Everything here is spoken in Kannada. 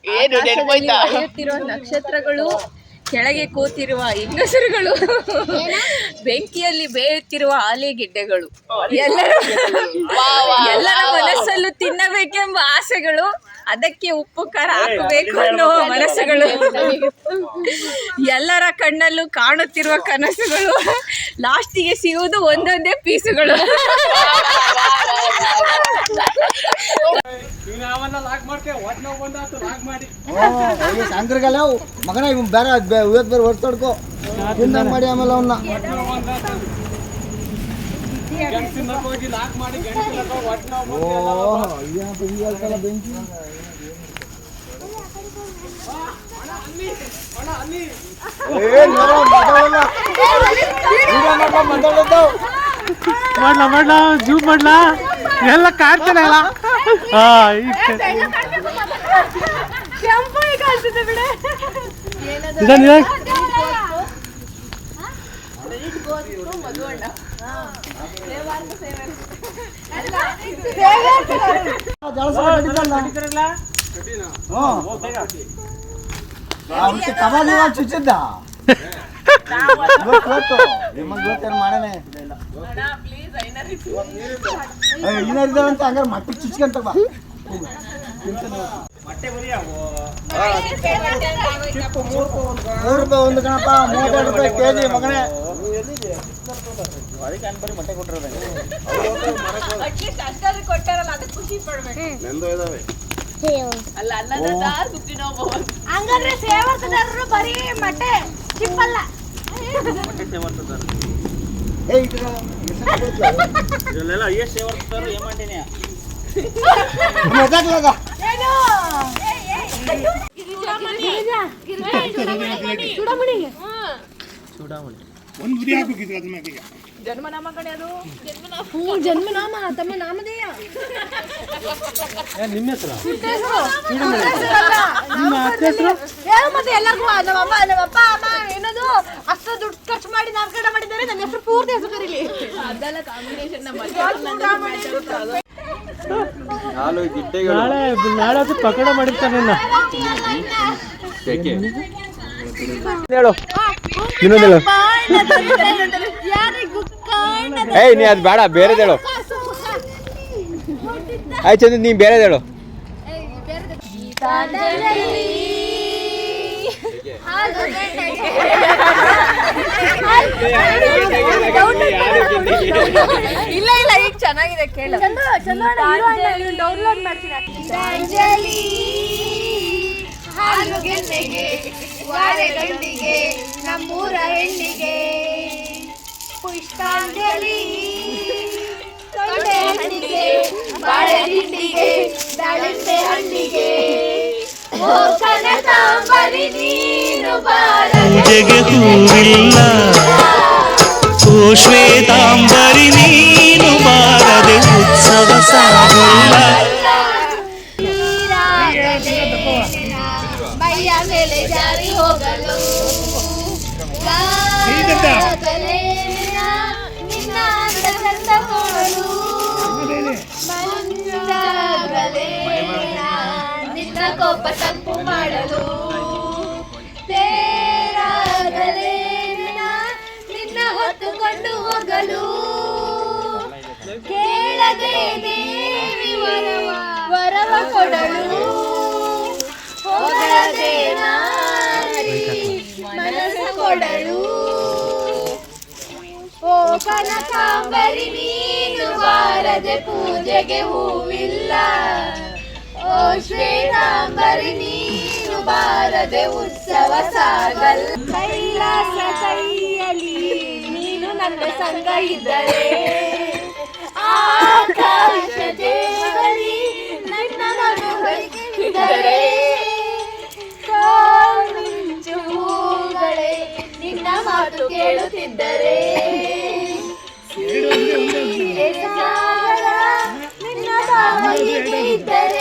ಬೆಳೆಯುತ್ತಿರುವ ನಕ್ಷತ್ರಗಳು, ಕೆಳಗೆ ಕೂತಿರುವ ಹೆಂಗಸರುಗಳು, ಬೆಂಕಿಯಲ್ಲಿ ಬೇಯುತ್ತಿರುವ ಆಲಿಗೆಡ್ಡೆಗಳು, ಎಲ್ಲರ ಮನಸ್ಸಲ್ಲೂ ತಿನ್ನಬೇಕೆಂಬ ಆಸೆಗಳು, ಅದಕ್ಕೆ ಉಪ್ಪು ಖಾರ ಹಾಕಬೇಕು ಅನ್ನುವ ಮನಸ್ಸುಗಳು, ಎಲ್ಲರ ಕಣ್ಣಲ್ಲೂ ಕಾಣುತ್ತಿರುವ ಕನಸುಗಳು, ಲಾಸ್ಟಿಗೆ ಸಿಗುವುದು ಒಂದೊಂದೇ ಪೀಸುಗಳು. ಸಾಯಂಕಾಲ ಮಗನ ಇವ್ ಬೇರೆ ಬೇರೆ ಹೊಡ್ತೊಡ್ಕೊ ತಿಂದಂಗ್ ಮಾಡಿ ಆಮೇಲೆ ಅವನ್ನ ಬೆಂಕಿ ಮಾಡ್ಲಾ ಜೂಮ್ ಮಾಡ್ಲಾ ಎಲ್ಲ ಕಾಡ್ತಾನೆ ಅಲ್ಲ. ಚುಚ್ಚಿದ್ದ ಮಾಡೇನೆ ಏನಾರಿದಾರಂತ ಹಂಗಾರೆ ಮಟ್ಟಿಗೆ ಚುಚ್ಕೊಂತ ಬಾ. ₹3 ಒಂದು ಕಣಪ್ಪ, ₹32 ಕೆಜಿ ಮಗನೇ. ಮೊಟ್ಟೆ ಕೊಟ್ಟಿರೋದು ಹಂಗಂದ್ರೆ ಸೇವಕದಾರರು ಬರೀ ಮೊಟ್ಟೆ ಚಿಪ್ಪಲ್ಲ. ಇದೆಲ್ಲ ಎಷ್ಟು ಸೇವಕರು ಏಮಾಂಟಿನಿ ಜನ್ಮನಾಮ ಕಡೆ ಅದು ಜನ್ಮನಾಮ ತಮ್ಮ ನಾಮಧೇಯ. ನಿಮ್ಮ ಹೆಸರು ಮತ್ತೆ ಎಲ್ಲರಿಗೂ ನಮ್ಮಮ್ಮ ನಮ್ಮಪ್ಪ ಅಮ್ಮ ಏನದು ಅಷ್ಟು ದುಡ್ಡು ಖರ್ಚು ಮಾಡಿ ನಾಮಕರಣ ಮಾಡಿದ್ದಾರೆ. ನನ್ನ ಹೆಸರು ಪೂರ್ತಿ ಹೆಸರು ಕರೀಲಿ. ಅದೆಲ್ಲ ಕಾಂಬಿನೇಷನ್ ನಾಳೆ ಅದು ಪಕೋಡ ಮಾಡಿರ್ತಾನೆ. ಹೇಳು ಇನ್ನೊಂದು ಹೇಳು. ಏಯ್ ನೀ ಅದು ಬೇಡ, ಬೇರೆದೇಳು. ಆಯ್ತು ಚಂದ, ನೀ ಬೇರೆದೇಳು. ಇಲ್ಲ ಇಲ್ಲ, ಈಗ ಚೆನ್ನಾಗಿದೆ ಕೇಳು. ಡೌನ್ಲೋಡ್ ಮಾಡ್ತೀನಿ. ಹಾಲುಗೆನ್ನೆಗೆ ವಾರೆಗಂಡಿಗೆ ನಮ್ಮೂರ ಹೆಣ್ಣಿಗೆ ಪುಷ್ಪಾಂಜಲಿ, ತೊಂಡೆ ಹಣ್ಣಿಗೆ ಬಾಳೆ ಹಿಂಡಿಗೆ ದಾಳಿಂಬೆ ಹಣ್ಣಿಗೆ ಕನಕಾಂಬರಿ ನೀನು ಪೂಜೆಗೆ ಹೂವಿಲ್ಲ, ಓ ಶ್ವೇತಾಂಬರಿ ನೀನು ಬಾರದೆ ಉತ್ಸವ ಸಾಗಿಲ್ಲ. ಮೈಯ ಮೇಲೆ ಜಾರಿ ಹೋಗಲು ನಿನ್ನ ಅಂದ ಚಂದ ನೋಡಲು ನಿನ್ನ ಕೋಪ ತಪ್ಪು ಮಾಡಲು ನಿನ್ನ ಹೊತ್ತುಕೊಂಡು ಹೋಗಲು ಕೇಳದೆ ದೇವಿ ವರವ ಕೊಡಲು ಹೋಗದೆ ನಾರಿ ಮನಸ್ಸು ಕೊಡಲು. ಓ ಕನಕಾಂಬರಿ ನೀನು ಬಾರದೆ ಪೂಜೆಗೆ ಹೂವಿಲ್ಲ, ಓ ಶ್ವೇತಾಂಬರಿ ನೀನು ಬಾರದೆ ಉತ್ಸವ ಸಾಗಲ್. ಕೈಲಾಸ ಕೈಯಲ್ಲಿ ನೀನು ನನ್ನ ಸಂಗ ಇದ್ದರೆ, ಆಕಾಶ ದೇವರಿ ನನ್ನ ಮನವರಿಗಿದ್ದರೆ, ಮಿಂಚು ಹೂಗಳೇ ನಿನ್ನ ಮಾತು ಕೇಳುತ್ತಿದ್ದರೆ, ನಿನ್ನ ಭಾವ ಇದ್ದರೆ